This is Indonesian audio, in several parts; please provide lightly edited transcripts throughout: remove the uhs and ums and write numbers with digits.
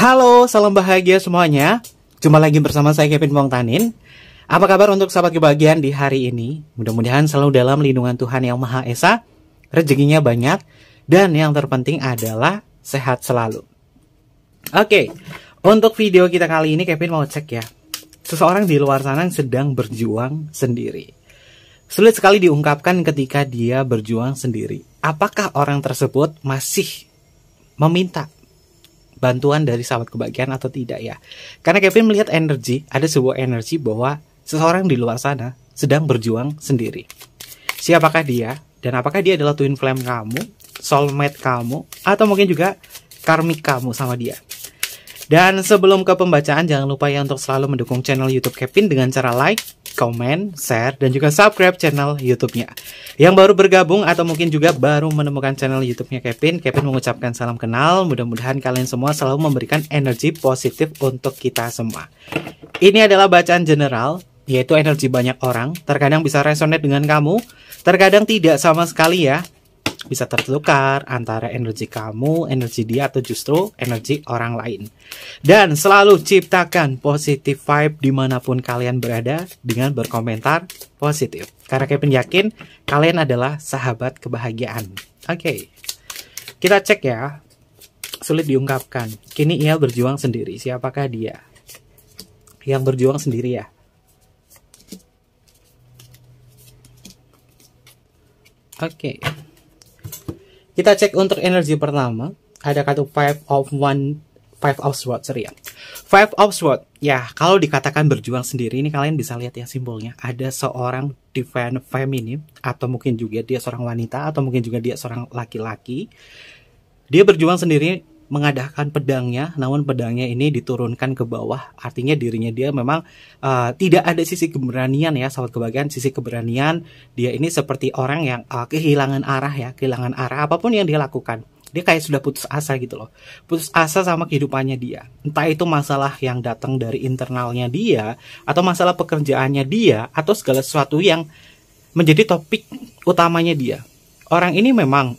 Halo, salam bahagia semuanya. Jumpa lagi bersama saya Kevin Pongtanin. Apa kabar untuk sahabat kebahagiaan di hari ini? Mudah-mudahan selalu dalam lindungan Tuhan Yang Maha Esa, rezekinya banyak, dan yang terpenting adalah sehat selalu. Oke, untuk video kita kali ini Kevin mau cek ya. Seseorang di luar sana yang sedang berjuang sendiri. Sulit sekali diungkapkan ketika dia berjuang sendiri. Apakah orang tersebut masih meminta bantuan dari sahabat kebahagiaan atau tidak ya? Karena Kevin melihat energi, ada sebuah energi bahwa seseorang di luar sana sedang berjuang sendiri. Siapakah dia? Dan apakah dia adalah twin flame kamu, soulmate kamu, atau mungkin juga karmik kamu sama dia? Dan sebelum ke pembacaan, jangan lupa ya untuk selalu mendukung channel YouTube Kevin dengan cara like, comment, share, dan juga subscribe channel YouTube-nya. Yang baru bergabung atau mungkin juga baru menemukan channel YouTube-nya Kevin mengucapkan salam kenal. Mudah-mudahan kalian semua selalu memberikan energi positif untuk kita semua. Ini adalah bacaan general, yaitu energi banyak orang. Terkadang bisa resonate dengan kamu, terkadang tidak sama sekali ya. Bisa tertukar antara energi kamu, energi dia, atau justru energi orang lain. Dan selalu ciptakan positive vibe dimanapun kalian berada dengan berkomentar positif. Karena Kevin yakin kalian adalah sahabat kebahagiaan. Oke, kita cek ya. Sulit diungkapkan. Kini ia berjuang sendiri. Siapakah dia? Yang berjuang sendiri ya. Oke. Kita cek untuk energi pertama. Ada kartu Five of Swords ya. Five of Swords. Ya, kalau dikatakan berjuang sendiri ini kalian bisa lihat ya simbolnya. Ada seorang divine feminine, atau mungkin juga dia seorang wanita, atau mungkin juga dia seorang laki-laki. Dia berjuang sendiri mengadakan pedangnya, namun pedangnya ini diturunkan ke bawah. Artinya dirinya dia memang tidak ada sisi keberanian ya, sahabat kebahagiaan. Sisi keberanian, dia ini seperti orang yang kehilangan arah ya, kehilangan arah apapun yang dia lakukan. Dia kayak sudah putus asa gitu loh. Putus asa sama kehidupannya dia. Entah itu masalah yang datang dari internalnya dia, atau masalah pekerjaannya dia, atau segala sesuatu yang menjadi topik utamanya dia. Orang ini memang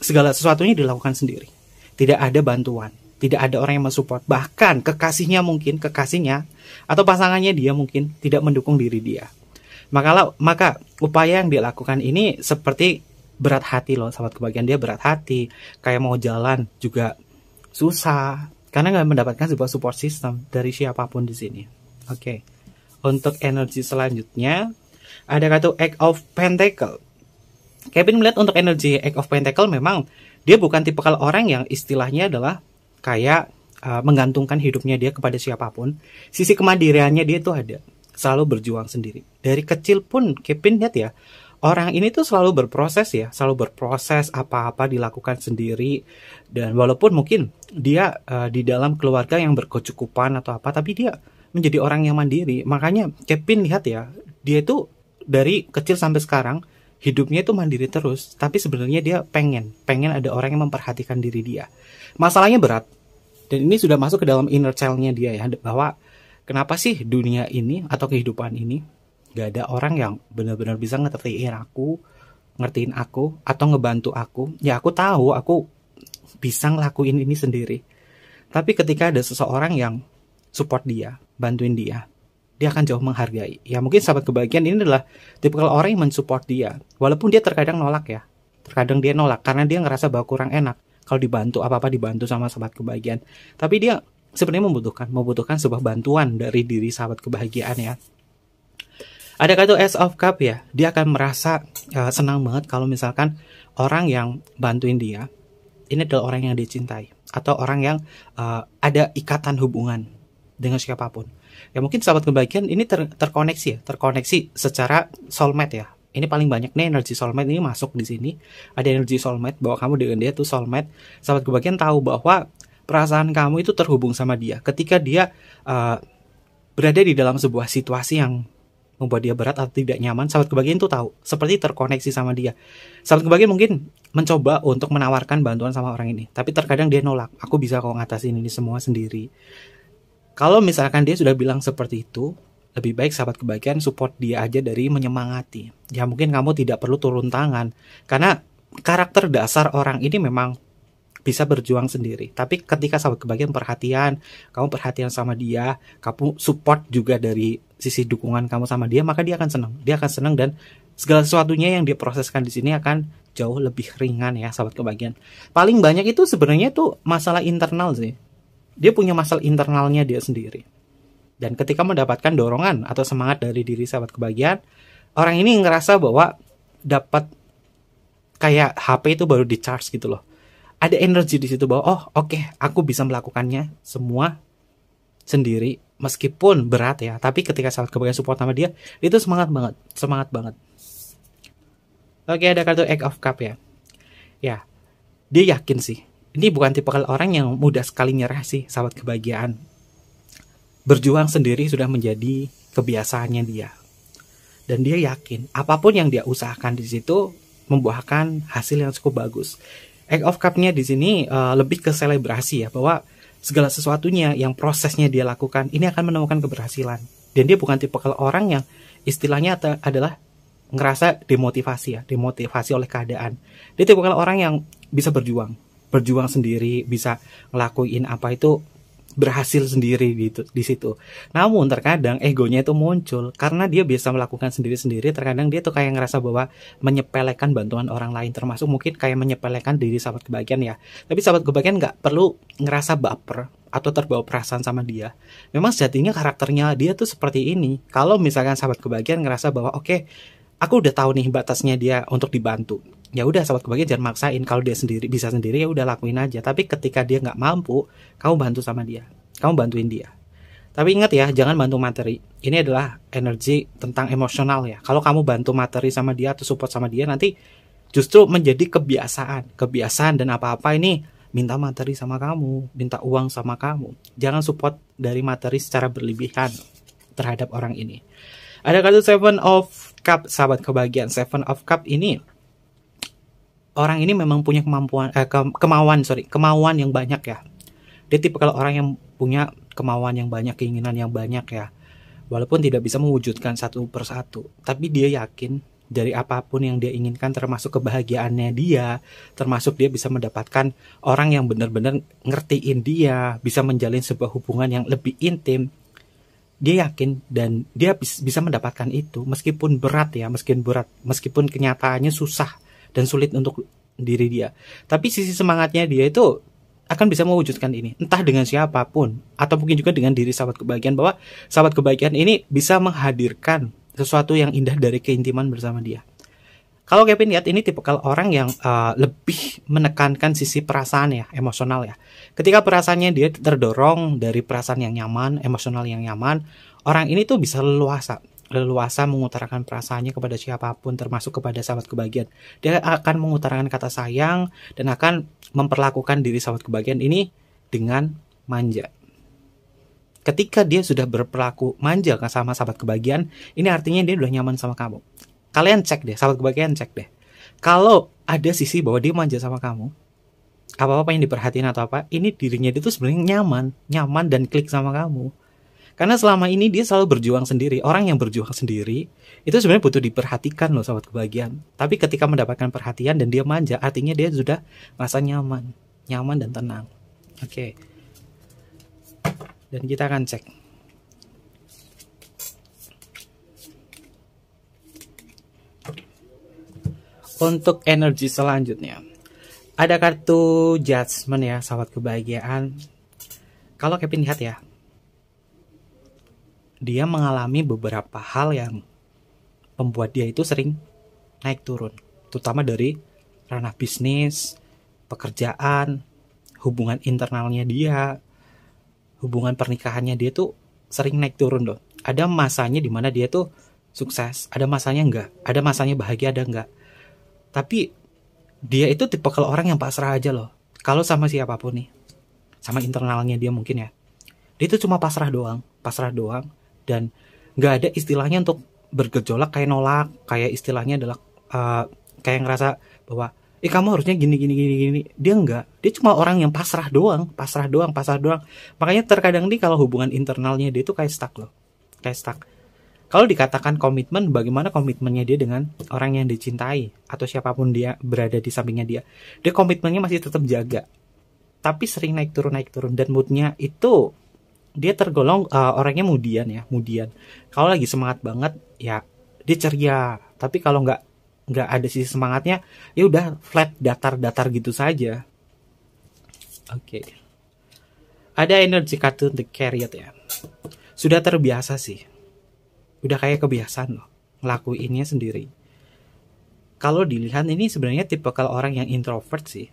segala sesuatunya dilakukan sendiri. Tidak ada bantuan, tidak ada orang yang mensupport. Bahkan kekasihnya atau pasangannya dia mungkin tidak mendukung diri dia. Maka upaya yang dia lakukan ini seperti berat hati loh, sahabat kebahagiaan. Dia berat hati, kayak mau jalan juga susah karena nggak mendapatkan sebuah support system dari siapapun di sini. Oke. Untuk energi selanjutnya ada kartu Eight of Pentacle. Kevin melihat untuk energi Eight of Pentacle memang dia bukan tipikal orang yang istilahnya adalah kayak menggantungkan hidupnya dia kepada siapapun. Sisi kemandiriannya dia tuh ada. Selalu berjuang sendiri. Dari kecil pun Kevin lihat ya, orang ini tuh selalu berproses ya. Selalu berproses, apa-apa dilakukan sendiri. Dan walaupun mungkin dia di dalam keluarga yang berkecukupan atau apa, tapi dia menjadi orang yang mandiri. Makanya Kevin lihat ya, dia itu dari kecil sampai sekarang hidupnya itu mandiri terus, tapi sebenarnya dia pengen ada orang yang memperhatikan diri dia. Masalahnya berat, dan ini sudah masuk ke dalam inner child-nya dia ya, bahwa kenapa sih dunia ini atau kehidupan ini gak ada orang yang benar-benar bisa ngertiin aku, atau ngebantu aku. Ya aku tahu aku bisa ngelakuin ini sendiri, tapi ketika ada seseorang yang support dia, bantuin dia akan jauh menghargai. Ya mungkin sahabat kebahagiaan ini adalah tipikal orang yang mensupport dia. Walaupun dia terkadang nolak ya. Terkadang dia nolak karena dia ngerasa bahwa kurang enak kalau dibantu, apa-apa dibantu sama sahabat kebahagiaan. Tapi dia sebenarnya membutuhkan sebuah bantuan dari diri sahabat kebahagiaan ya. Ada kartu Ace of Cup ya. Dia akan merasa senang banget kalau misalkan orang yang bantuin dia ini adalah orang yang dicintai, atau orang yang ada ikatan hubungan dengan siapapun. Ya mungkin sahabat kebahagiaan ini terkoneksi secara soulmate ya. Ini paling banyak nih energi soulmate ini masuk di sini. Ada energi soulmate bahwa kamu dengan dia tuh soulmate. Sahabat kebahagiaan tahu bahwa perasaan kamu itu terhubung sama dia. Ketika dia berada di dalam sebuah situasi yang membuat dia berat atau tidak nyaman, sahabat kebahagiaan tuh tahu, seperti terkoneksi sama dia. Sahabat kebahagiaan mungkin mencoba untuk menawarkan bantuan sama orang ini, tapi terkadang dia nolak. Aku bisa kok ngatasin ini semua sendiri. Kalau misalkan dia sudah bilang seperti itu, lebih baik sahabat kebahagiaan support dia aja dari menyemangati. Ya mungkin kamu tidak perlu turun tangan, karena karakter dasar orang ini memang bisa berjuang sendiri. Tapi ketika sahabat kebahagiaan perhatian, kamu perhatian sama dia, kamu support juga dari sisi dukungan kamu sama dia, maka dia akan senang. Dia akan senang dan segala sesuatunya yang dia proseskan di sini akan jauh lebih ringan ya sahabat kebahagiaan. Paling banyak itu sebenarnya tuh masalah internal sih. Dia punya masalah internalnya dia sendiri. Dan ketika mendapatkan dorongan atau semangat dari diri sahabat kebahagiaan, orang ini ngerasa bahwa dapat kayak HP itu baru di charge gitu loh. Ada energi di situ bahwa oh oke, aku bisa melakukannya semua sendiri meskipun berat ya. Tapi ketika sahabat kebahagiaan support sama dia, itu semangat banget. Oke, ada kartu Eight of Cup ya. Ya, dia yakin sih. Ini bukan tipe orang yang mudah sekali nyerah sih sahabat kebahagiaan. Berjuang sendiri sudah menjadi kebiasaannya dia. Dan dia yakin apapun yang dia usahakan di situ membuahkan hasil yang cukup bagus. Eight of Cup-nya di sini lebih ke selebrasi ya, bahwa segala sesuatunya yang prosesnya dia lakukan ini akan menemukan keberhasilan. Dan dia bukan tipe orang yang istilahnya adalah ngerasa demotivasi oleh keadaan. Dia tipe orang yang bisa berjuang sendiri, bisa ngelakuin apa itu berhasil sendiri di situ. Namun terkadang egonya itu muncul karena dia biasa melakukan sendiri-sendiri. Terkadang dia tuh kayak ngerasa bahwa menyepelekan bantuan orang lain, termasuk mungkin kayak menyepelekan diri sahabat kebahagiaan ya. Tapi sahabat kebahagiaan nggak perlu ngerasa baper atau terbawa perasaan sama dia. Memang sejatinya karakternya dia tuh seperti ini. Kalau misalkan sahabat kebahagiaan ngerasa bahwa oke, aku udah tahu nih batasnya dia untuk dibantu, ya udah sahabat kebahagiaan jangan maksain. Kalau dia sendiri bisa sendiri ya udah lakuin aja. Tapi ketika dia nggak mampu, kamu bantu sama dia, kamu bantuin dia. Tapi ingat ya, jangan bantu materi. Ini adalah energi tentang emosional ya. Kalau kamu bantu materi sama dia atau support sama dia, nanti justru menjadi kebiasaan dan apa-apa ini minta materi sama kamu, minta uang sama kamu. Jangan support dari materi secara berlebihan terhadap orang ini. Ada kartu Seven of Cup sahabat kebahagiaan. Seven of Cup ini orang ini memang punya kemauan yang banyak ya. Dia tipe orang yang punya kemauan yang banyak, keinginan yang banyak ya. Walaupun tidak bisa mewujudkan satu persatu, tapi dia yakin dari apapun yang dia inginkan, termasuk kebahagiaannya dia, termasuk dia bisa mendapatkan orang yang benar-benar ngertiin dia, bisa menjalin sebuah hubungan yang lebih intim. Dia yakin dan dia bisa mendapatkan itu meskipun berat ya, meskipun kenyataannya susah dan sulit untuk diri dia. Tapi sisi semangatnya dia itu akan bisa mewujudkan ini, entah dengan siapapun atau mungkin juga dengan diri sahabat kebahagiaan, bahwa sahabat kebahagiaan ini bisa menghadirkan sesuatu yang indah dari keintiman bersama dia. Kalau Kevin lihat ini tipe orang yang lebih menekankan sisi perasaan ya, emosional ya. Ketika perasaannya dia terdorong dari perasaan yang nyaman, emosional yang nyaman, orang ini tuh bisa leluasa mengutarakan perasaannya kepada siapapun, termasuk kepada sahabat kebahagiaan. Dia akan mengutarakan kata sayang dan akan memperlakukan diri sahabat kebahagiaan ini dengan manja. Ketika dia sudah berperilaku manja sama sahabat kebahagiaan, ini artinya dia udah nyaman sama kamu. Kalian cek deh, sahabat kebahagiaan cek deh. Kalau ada sisi bahwa dia manja sama kamu, apa-apa yang diperhatiin atau apa, ini dirinya dia tuh sebenarnya nyaman dan klik sama kamu. Karena selama ini dia selalu berjuang sendiri. Orang yang berjuang sendiri itu sebenarnya butuh diperhatikan loh sahabat kebahagiaan. Tapi ketika mendapatkan perhatian dan dia manja, artinya dia sudah merasa nyaman dan tenang. Oke. Dan kita akan cek. Untuk energi selanjutnya, ada kartu Judgment ya sahabat kebahagiaan. Kalau Kevin lihat ya, dia mengalami beberapa hal yang membuat dia itu sering naik turun, terutama dari ranah bisnis, pekerjaan, hubungan internalnya dia, hubungan pernikahannya dia tuh sering naik turun loh. Ada masanya dimana dia tuh sukses, ada masanya enggak, ada masanya bahagia, ada enggak. Tapi dia itu tipe orang yang pasrah aja loh. Kalau sama siapapun nih, sama internalnya dia mungkin ya, dia itu cuma pasrah doang, dan nggak ada istilahnya untuk bergejolak kayak nolak, kayak istilahnya adalah kayak ngerasa bahwa kamu harusnya gini. Dia enggak, dia cuma orang yang pasrah doang. Makanya terkadang nih kalau hubungan internalnya dia itu kayak stuck loh, kayak stuck. Kalau dikatakan komitmen, bagaimana komitmennya dia dengan orang yang dicintai atau siapapun dia berada di sampingnya dia? Dia komitmennya masih tetap jaga. tapi sering naik turun, dan moodnya itu dia tergolong orangnya mudian. Kalau lagi semangat banget ya dia ceria, tapi kalau nggak ada sisi semangatnya ya udah flat, datar gitu saja. Oke. Ada energi kartu The Chariot ya. Sudah terbiasa sih. Udah kayak kebiasaan loh ngelakuinnya sendiri. Kalau dilihat ini sebenarnya tipe kalau orang yang introvert sih.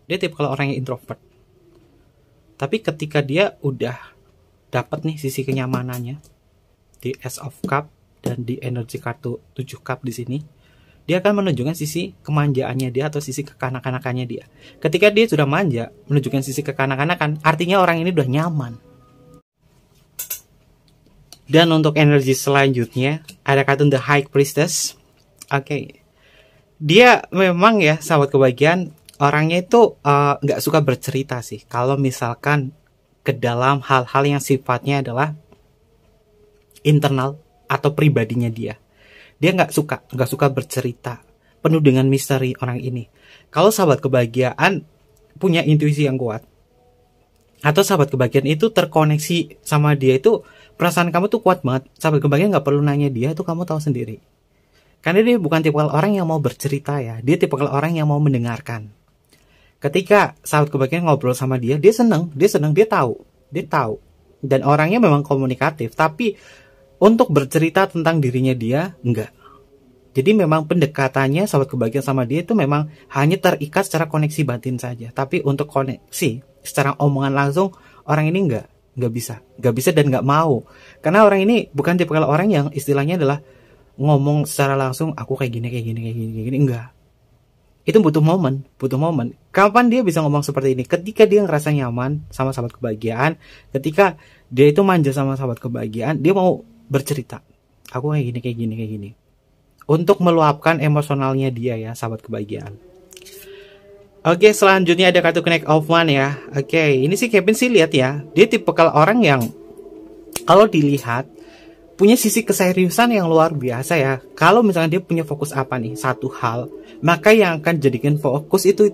Dia tipe kalau orang yang introvert. Tapi ketika dia udah dapat nih sisi kenyamanannya di Ace of Cup dan di energi kartu 7 cup di sini, dia akan menunjukkan sisi kemanjaannya dia atau sisi kekanak-kanakannya dia. Ketika dia sudah manja, menunjukkan sisi kekanak-kanakan, artinya orang ini udah nyaman. Dan untuk energi selanjutnya, ada kartu The High Priestess. Oke. Dia memang ya, sahabat kebahagiaan, orangnya itu nggak suka bercerita sih. Kalau misalkan ke dalam hal-hal yang sifatnya adalah internal atau pribadinya dia. Dia nggak suka bercerita. Penuh dengan misteri orang ini. Kalau sahabat kebahagiaan punya intuisi yang kuat, atau sahabat kebahagiaan itu terkoneksi sama dia, itu perasaan kamu tuh kuat banget. Sahabat kebahagiaan nggak perlu nanya dia, itu kamu tahu sendiri. Karena dia bukan tipe orang yang mau bercerita ya. Dia tipe orang yang mau mendengarkan. Ketika sahabat kebahagiaan ngobrol sama dia, dia seneng, dia tahu. Dan orangnya memang komunikatif, tapi untuk bercerita tentang dirinya dia enggak. Jadi memang pendekatannya sahabat kebahagiaan sama dia itu memang hanya terikat secara koneksi batin saja. Tapi untuk koneksi secara omongan langsung, orang ini nggak bisa dan nggak mau. Karena orang ini bukan tipe orang yang istilahnya adalah ngomong secara langsung, aku kayak gini, enggak. Itu butuh momen. Kapan dia bisa ngomong seperti ini? Ketika dia ngerasa nyaman sama sahabat kebahagiaan, ketika dia itu manja sama sahabat kebahagiaan, dia mau bercerita. Aku kayak gini. Untuk meluapkan emosionalnya dia ya, sahabat kebahagiaan. Oke, selanjutnya ada kartu Knight of Wands ya. Oke, ini sih Kevin sih lihat ya, dia tipe orang yang kalau dilihat punya sisi keseriusan yang luar biasa ya. Kalau misalnya dia punya fokus apa nih, satu hal, maka yang akan jadikan fokus itu.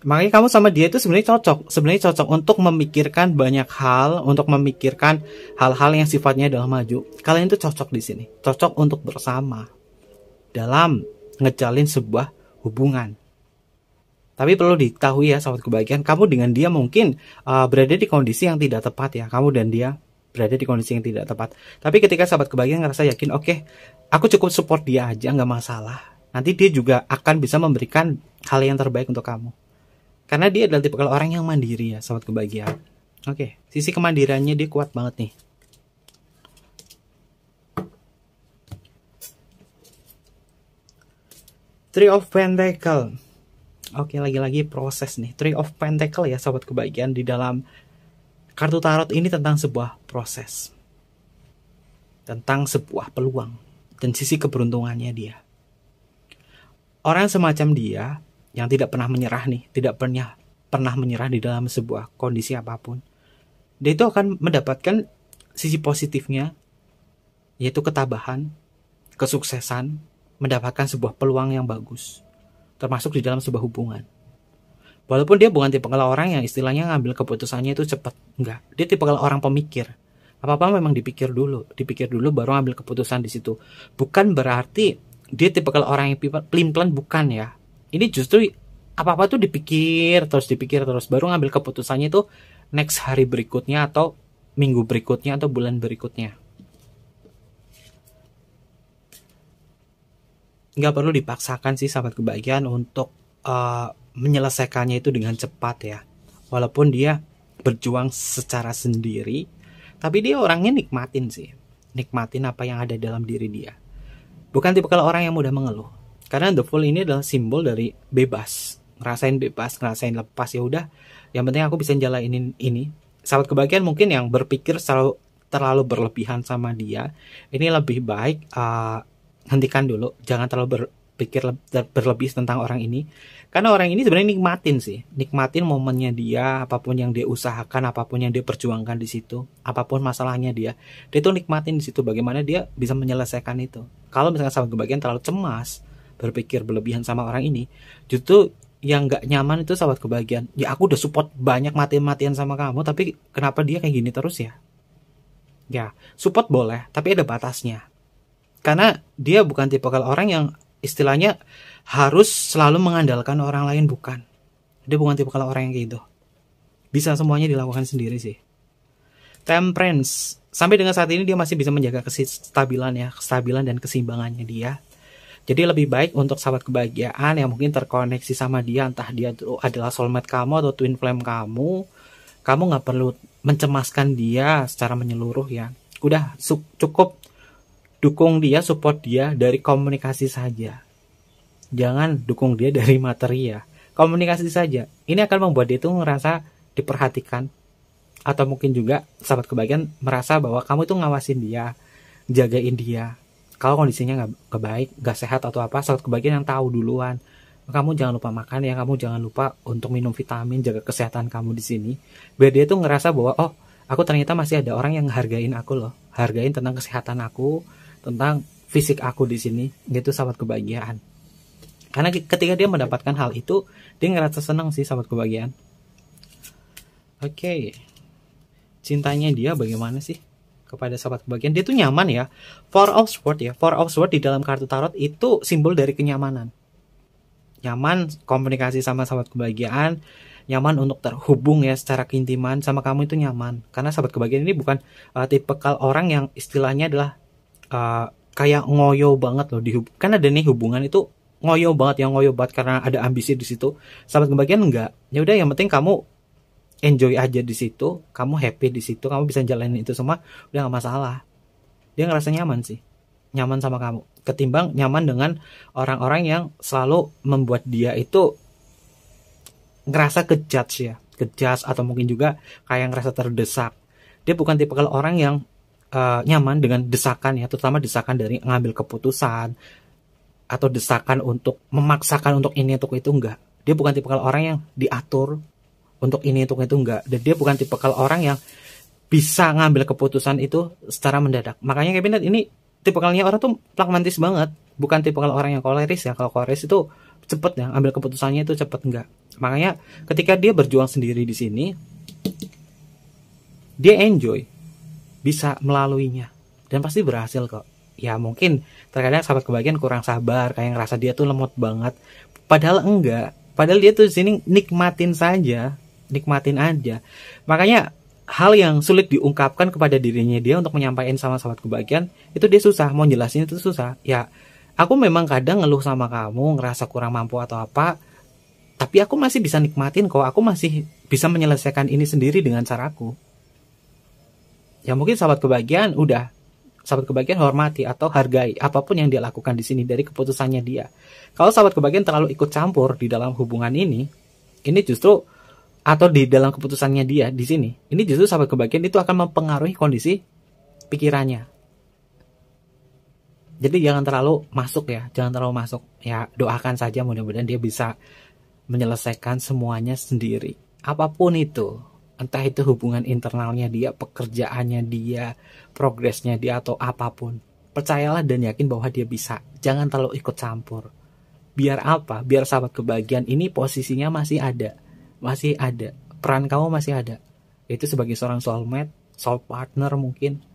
Makanya kamu sama dia itu sebenarnya cocok untuk memikirkan banyak hal, untuk memikirkan hal-hal yang sifatnya adalah maju. Kalian itu cocok di sini, cocok untuk bersama dalam ngejalin sebuah hubungan. Tapi perlu diketahui ya sahabat kebahagiaan, kamu dengan dia mungkin berada di kondisi yang tidak tepat ya. Kamu dan dia berada di kondisi yang tidak tepat. Tapi ketika sahabat kebahagiaan ngerasa yakin, oke, aku cukup support dia aja, nggak masalah. Nanti dia juga akan bisa memberikan hal yang terbaik untuk kamu. Karena dia adalah tipe orang yang mandiri ya, sahabat kebahagiaan. Oke, sisi kemandiriannya dia kuat banget nih. Three of Pentacle. Oke, lagi-lagi proses nih. Three of Pentacle ya, sahabat kebahagiaan, di dalam kartu tarot ini tentang sebuah proses. Tentang sebuah peluang dan sisi keberuntungannya dia. Orang semacam dia yang tidak pernah menyerah nih, tidak pernah menyerah di dalam sebuah kondisi apapun. Dia itu akan mendapatkan sisi positifnya, yaitu ketabahan, kesuksesan, mendapatkan sebuah peluang yang bagus, termasuk di dalam sebuah hubungan. Walaupun dia bukan tipe orang yang istilahnya ngambil keputusannya itu cepat, enggak. Dia tipe orang pemikir. Apa-apa memang dipikir dulu baru ambil keputusan di situ. Bukan berarti dia tipe orang yang pelin-pelan, bukan ya. Ini justru apa-apa tuh dipikir terus baru ngambil keputusannya itu next hari berikutnya atau minggu berikutnya atau bulan berikutnya. Nggak perlu dipaksakan sih sahabat kebahagiaan untuk menyelesaikannya itu dengan cepat ya. Walaupun dia berjuang secara sendiri, tapi dia orangnya nikmatin apa yang ada dalam diri dia. Bukan tipe orang yang mudah mengeluh. Karena The Fool ini adalah simbol dari bebas, ngerasain lepas, ya udah. Yang penting aku bisa jalanin ini. Sahabat kebahagiaan mungkin yang berpikir terlalu berlebihan sama dia, ini lebih baik hentikan dulu. Jangan terlalu berpikir berlebih tentang orang ini. Karena orang ini sebenarnya nikmatin momennya dia, apapun yang dia usahakan, apapun yang dia perjuangkan di situ, apapun masalahnya dia tuh nikmatin di situ. Bagaimana dia bisa menyelesaikan itu. Kalau misalnya sahabat kebahagiaan terlalu cemas, berpikir berlebihan sama orang ini, justru yang nggak nyaman itu sahabat kebahagiaan. Ya aku udah support banyak mati-matian sama kamu, tapi kenapa dia kayak gini terus ya? Ya, support boleh, tapi ada batasnya. Karena dia bukan tipikal orang yang istilahnya harus selalu mengandalkan orang lain, bukan. Dia bukan tipikal orang yang kayak gitu. Bisa semuanya dilakukan sendiri sih. Temperance. Sampai dengan saat ini dia masih bisa menjaga kestabilan dan keseimbangannya dia. Jadi lebih baik untuk sahabat kebahagiaan yang mungkin terkoneksi sama dia, entah dia itu adalah soulmate kamu atau twin flame kamu nggak perlu mencemaskan dia secara menyeluruh ya. Udah cukup dukung dia, support dia dari komunikasi saja. Jangan dukung dia dari materi ya. Komunikasi saja. Ini akan membuat dia itu ngerasa diperhatikan. Atau mungkin juga sahabat kebahagiaan merasa bahwa kamu itu ngawasin dia, jagain dia. Kalau kondisinya nggak baik, nggak sehat atau apa, sahabat kebahagiaan yang tahu duluan. Kamu jangan lupa makan ya, kamu jangan lupa untuk minum vitamin, jaga kesehatan kamu di sini. Biar dia tuh ngerasa bahwa, oh, aku ternyata masih ada orang yang hargain aku loh, hargain tentang kesehatan aku, tentang fisik aku di sini, gitu sahabat kebahagiaan. Karena ketika dia mendapatkan hal itu, dia ngerasa senang sih sahabat kebahagiaan. Oke. Cintanya dia bagaimana sih kepada sahabat kebahagiaan? Dia tuh nyaman ya. Four of Swords ya. Four of Swords di dalam kartu tarot itu simbol dari kenyamanan. Nyaman komunikasi sama sahabat kebahagiaan, nyaman untuk terhubung ya secara keintiman sama kamu itu nyaman. Karena sahabat kebahagiaan ini bukan tipikal orang yang istilahnya adalah kayak ngoyo banget loh. Kan ada nih hubungan itu ngoyo banget, yang ngoyo banget karena ada ambisi di situ. Sahabat kebahagiaan enggak. Ya udah, yang penting kamu enjoy aja di situ, kamu happy di situ, kamu bisa jalanin itu semua, udah gak masalah. Dia ngerasa nyaman sih, nyaman sama kamu, ketimbang nyaman dengan orang-orang yang selalu membuat dia itu ngerasa kejudge atau mungkin juga kayak ngerasa terdesak. Dia bukan tipikal orang yang nyaman dengan desakan ya, terutama desakan dari ngambil keputusan atau desakan untuk memaksakan untuk ini untuk itu, enggak. Dia bukan tipikal orang yang diatur untuk ini untuk itu, enggak. Dan dia bukan tipikal orang yang bisa ngambil keputusan itu secara mendadak. Makanya Kevin ini tipikalnya orang tuh pragmatis banget, bukan tipikal orang yang koleris ya. Kalau koleris itu cepet ya, ambil keputusannya itu cepet, enggak. Makanya ketika dia berjuang sendiri di sini, dia enjoy, bisa melaluinya, dan pasti berhasil kok. Ya mungkin terkadang sahabat kebahagiaan kurang sabar, kayak ngerasa dia tuh lemot banget, padahal enggak. Padahal dia tuh di sini nikmatin saja, nikmatin aja. Makanya hal yang sulit diungkapkan kepada dirinya dia untuk menyampaikan sama sahabat kebahagiaan, itu dia susah, mau jelasin itu susah. Ya, aku memang kadang ngeluh sama kamu, ngerasa kurang mampu atau apa, tapi aku masih bisa nikmatin kok, aku masih bisa menyelesaikan ini sendiri dengan caraku. Ya mungkin sahabat kebahagiaan udah, sahabat kebahagiaan hormati atau hargai apapun yang dia lakukan di sini dari keputusannya dia. Kalau sahabat kebahagiaan terlalu ikut campur di dalam hubungan ini justru, atau di dalam keputusannya dia di sini, ini justru sahabat kebahagiaan itu akan mempengaruhi kondisi pikirannya. Jadi jangan terlalu masuk ya, jangan terlalu masuk. Ya doakan saja mudah-mudahan dia bisa menyelesaikan semuanya sendiri. Apapun itu, entah itu hubungan internalnya dia, pekerjaannya dia, progresnya dia atau apapun. Percayalah dan yakin bahwa dia bisa. Jangan terlalu ikut campur. Biar apa? Biar sahabat kebahagiaan ini posisinya masih ada. Masih ada, peran kamu masih ada, yaitu sebagai seorang soulmate, soul partner mungkin,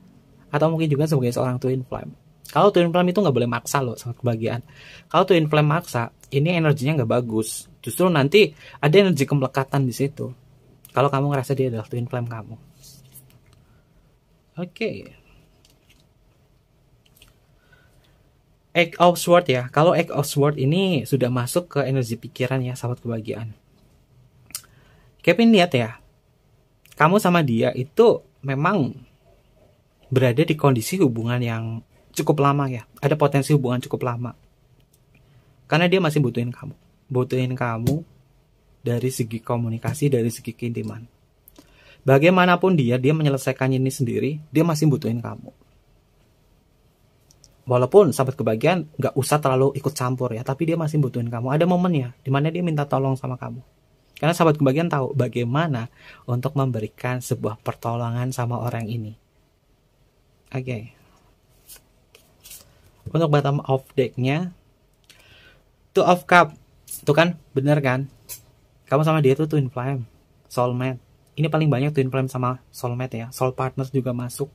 atau mungkin juga sebagai seorang twin flame. Kalau twin flame itu nggak boleh maksa loh, sangat kebahagiaan. Kalau twin flame maksa, ini energinya nggak bagus, justru nanti ada energi kemelekatan di situ. Kalau kamu ngerasa dia adalah twin flame kamu. Oke. Eight of Swords ya, kalau Eight of Swords ini sudah masuk ke energi pikiran ya, sahabat kebahagiaan. Kevin lihat ya, kamu sama dia itu memang berada di kondisi hubungan yang cukup lama ya. Ada potensi hubungan cukup lama. Karena dia masih butuhin kamu. Butuhin kamu dari segi komunikasi, dari segi keintiman. Bagaimanapun dia menyelesaikan ini sendiri, dia masih butuhin kamu. Walaupun sahabat kebahagiaan gak usah terlalu ikut campur ya, tapi dia masih butuhin kamu. Ada momennya dimana dia minta tolong sama kamu. Karena sahabat kebahagiaan tahu bagaimana untuk memberikan sebuah pertolongan sama orang ini. Oke. Untuk bottom of deck-nya, Two of Cup. Itu kan bener kan? Kamu sama dia itu twin flame, soulmate. Ini paling banyak twin flame sama soulmate ya. Soul partner juga masuk.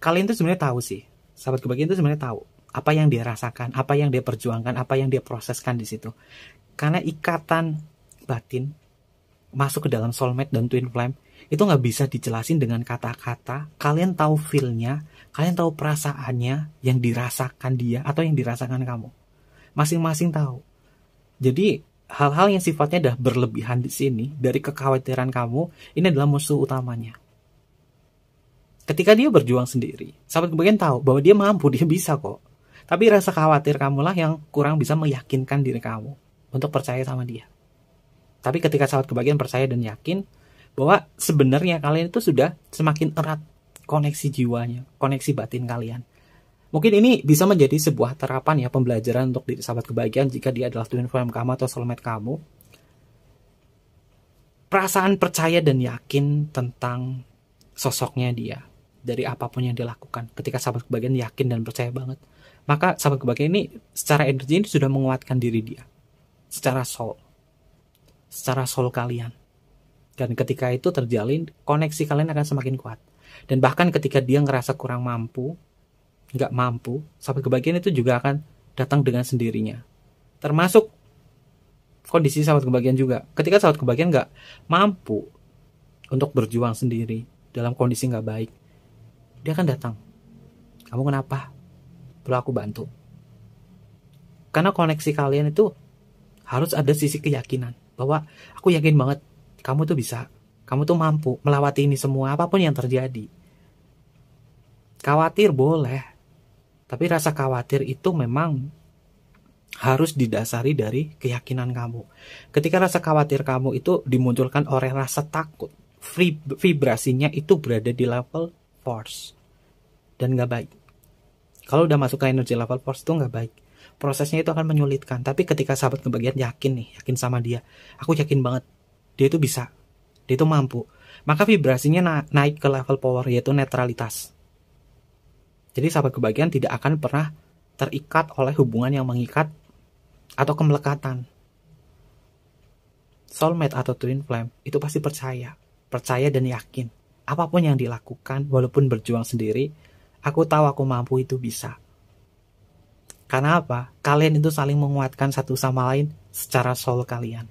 Kalian tuh sebenarnya tahu sih, sahabat kebahagiaan itu sebenarnya tahu apa yang dia rasakan, apa yang dia perjuangkan, apa yang dia proseskan di situ. Karena ikatan batin masuk ke dalam soulmate dan twin flame itu nggak bisa dijelasin dengan kata-kata. Kalian tahu feel-nya, kalian tahu perasaannya yang dirasakan dia atau yang dirasakan kamu. Masing-masing tahu. Jadi hal-hal yang sifatnya dah berlebihan di sini dari kekhawatiran kamu, ini adalah musuh utamanya. Ketika dia berjuang sendiri, sahabat kebahagiaan tahu bahwa dia mampu, dia bisa kok. Tapi rasa khawatir kamulah yang kurang bisa meyakinkan diri kamu untuk percaya sama dia. Tapi ketika sahabat kebahagiaan percaya dan yakin bahwa sebenarnya kalian itu sudah semakin erat koneksi jiwanya, koneksi batin kalian. Mungkin ini bisa menjadi sebuah terapan ya, pembelajaran untuk diri sahabat kebahagiaan jika dia adalah twin flame kamu atau soulmate kamu. Perasaan percaya dan yakin tentang sosoknya dia dari apapun yang dilakukan. Ketika sahabat kebahagiaan yakin dan percaya banget, maka sahabat kebahagiaan ini secara energi ini sudah menguatkan diri dia secara soul kalian. Dan ketika itu terjalin, koneksi kalian akan semakin kuat. Dan bahkan ketika dia ngerasa kurang mampu, nggak mampu, sahabat kebahagiaan itu juga akan datang dengan sendirinya. Termasuk kondisi sahabat kebahagiaan juga. Ketika sahabat kebahagiaan nggak mampu untuk berjuang sendiri dalam kondisi nggak baik, dia akan datang. Kamu kenapa? Perlu aku bantu. Karena koneksi kalian itu harus ada sisi keyakinan bahwa aku yakin banget kamu tuh bisa, kamu tuh mampu melewati ini semua apapun yang terjadi. Khawatir boleh, tapi rasa khawatir itu memang harus didasari dari keyakinan kamu. Ketika rasa khawatir kamu itu dimunculkan oleh rasa takut, vibrasinya itu berada di level force dan nggak baik. Kalau udah masuk ke energi level force itu nggak baik. Prosesnya itu akan menyulitkan. Tapi ketika sahabat kebahagiaan yakin sama dia, aku yakin banget dia itu bisa, dia itu mampu, maka vibrasinya naik ke level power, yaitu netralitas. Jadi sahabat kebahagiaan tidak akan pernah terikat oleh hubungan yang mengikat atau kemelekatan. Soulmate atau twin flame itu pasti percaya dan yakin. Apapun yang dilakukan, walaupun berjuang sendiri, aku tahu aku mampu, itu bisa. Karena apa? Kalian itu saling menguatkan satu sama lain secara soul kalian.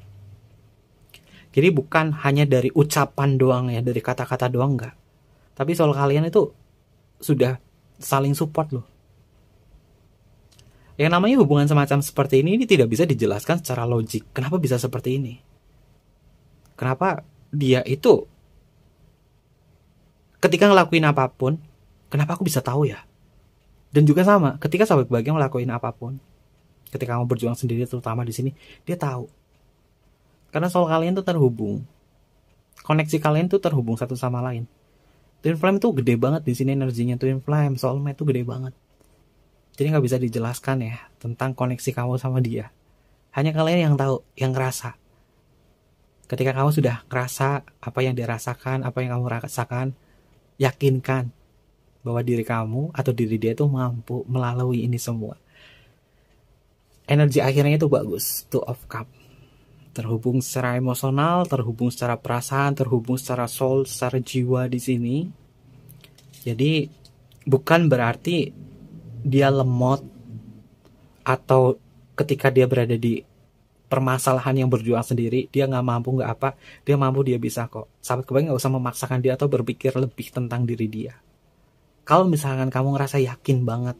Jadi bukan hanya dari ucapan doang ya, dari kata-kata doang enggak. Tapi soul kalian itu sudah saling support loh. Yang namanya hubungan semacam seperti ini tidak bisa dijelaskan secara logik. Kenapa bisa seperti ini? Kenapa dia itu ketika ngelakuin apapun, kenapa aku bisa tahu ya? Dan juga sama, ketika sahabat kebahagiaan ngelakuin apapun, ketika kamu berjuang sendiri terutama di sini, dia tahu. Karena soul kalian tuh terhubung. Koneksi kalian tuh terhubung satu sama lain. Twin flame tuh gede banget di sini energinya. Twin flame, soulmate tuh gede banget. Jadi nggak bisa dijelaskan ya tentang koneksi kamu sama dia. Hanya kalian yang tahu, yang ngerasa. Ketika kamu sudah ngerasa apa yang dia rasakan, apa yang kamu rasakan, yakinkan bahwa diri kamu atau diri dia itu mampu melalui ini semua. Energi akhirnya itu bagus, Two of Cup. Terhubung secara emosional, terhubung secara perasaan, terhubung secara soul, secara jiwa di sini. Jadi bukan berarti dia lemot atau ketika dia berada di permasalahan yang berjuang sendiri, dia nggak mampu, nggak apa, dia mampu, dia bisa kok. Sahabat kebahagiaan nggak usah memaksakan dia atau berpikir lebih tentang diri dia. Kalau misalkan kamu ngerasa yakin banget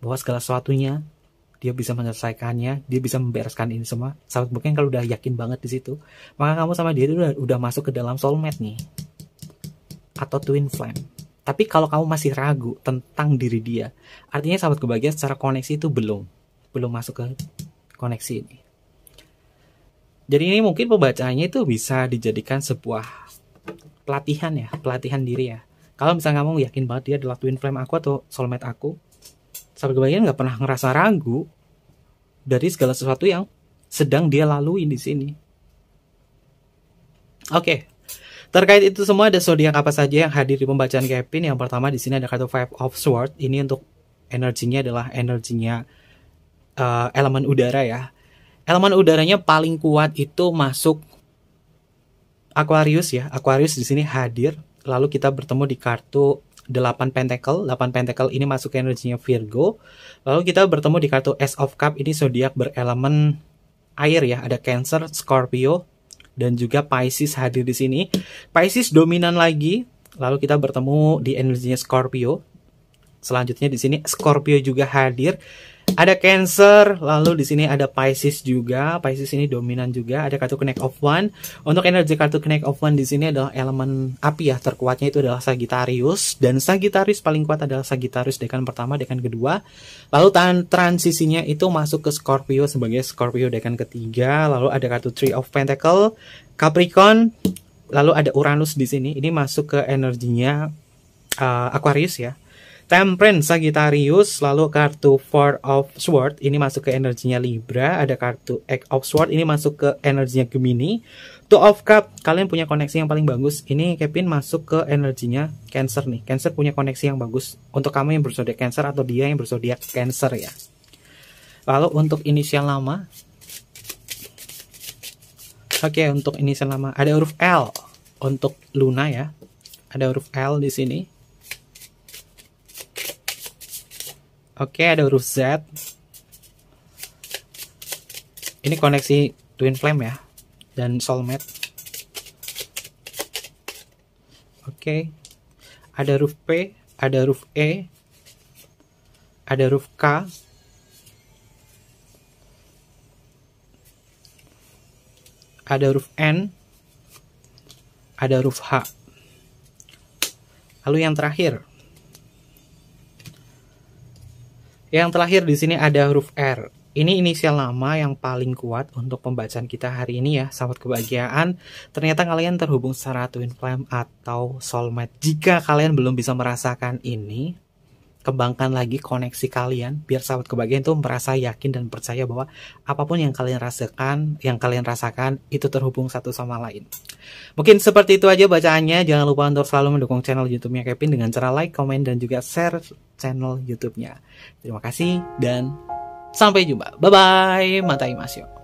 bahwa segala sesuatunya dia bisa menyelesaikannya, dia bisa membereskan ini semua, sahabat kebahagiaan kalau udah yakin banget di situ, maka kamu sama dia itu udah masuk ke dalam soulmate nih, atau twin flame. Tapi kalau kamu masih ragu tentang diri dia, artinya sahabat kebahagiaan secara koneksi itu belum masuk ke koneksi ini. Jadi ini mungkin pembacaannya itu bisa dijadikan sebuah pelatihan ya, pelatihan diri ya. Kalau misalnya kamu yakin banget dia adalah twin flame aku atau soulmate aku, sahabat kebahagiaan nggak pernah ngerasa ragu dari segala sesuatu yang sedang dia lalui di sini. Oke. Terkait itu semua, ada zodiak apa saja yang hadir di pembacaan Kevin? Yang pertama di sini ada kartu Five of Swords. Ini untuk energinya adalah energinya elemen udara ya. Elemen udaranya paling kuat itu masuk Aquarius ya. Aquarius di sini hadir. Lalu kita bertemu di kartu 8 Pentacle. 8 Pentacle ini masuk ke energinya Virgo. Lalu kita bertemu di kartu Ace of Cup. Ini zodiak berelemen air ya. Ada Cancer, Scorpio, dan juga Pisces hadir di sini. Pisces dominan lagi. Lalu kita bertemu di energinya Scorpio. Selanjutnya di sini Scorpio juga hadir. Ada Cancer, lalu di sini ada Pisces juga. Pisces ini dominan juga. Ada kartu Connect of One. Untuk energi kartu Connect of One di sini adalah elemen api ya. Terkuatnya itu adalah Sagittarius, dan Sagittarius paling kuat adalah Sagittarius dekan pertama, dekan kedua. Lalu transisinya itu masuk ke Scorpio sebagai Scorpio dekan ketiga. Lalu ada kartu Three of Pentacle, Capricorn, lalu ada Uranus di sini. Ini masuk ke energinya Aquarius ya. Temperance, Sagittarius, lalu kartu Four of Swords ini masuk ke energinya Libra, ada kartu Eight of Swords ini masuk ke energinya Gemini. Two of Cup, kalian punya koneksi yang paling bagus. Ini Kevin masuk ke energinya Cancer nih. Cancer punya koneksi yang bagus untuk kamu yang berzodiak Cancer atau dia yang berzodiak Cancer ya. Lalu untuk inisial nama, oke, untuk inisial nama ada huruf L untuk Luna ya. Ada huruf L di sini. Oke, ada huruf Z. Ini koneksi Twin Flame ya. Dan Soulmate. Oke. Ada huruf P. Ada huruf E. Ada huruf K. Ada huruf N. Ada huruf H. Lalu yang terakhir. Yang terakhir di sini ada huruf R. Ini inisial nama yang paling kuat untuk pembacaan kita hari ini ya, sahabat kebahagiaan. Ternyata kalian terhubung secara Twin Flame atau Soulmate. Jika kalian belum bisa merasakan ini, kembangkan lagi koneksi kalian biar sahabat kebahagiaan itu merasa yakin dan percaya bahwa apapun yang kalian rasakan itu terhubung satu sama lain. Mungkin seperti itu aja bacaannya. Jangan lupa untuk selalu mendukung channel YouTube-nya Kevin dengan cara like, komen, dan juga share channel YouTube-nya. Terima kasih dan sampai jumpa. Bye bye. Matai Masyo.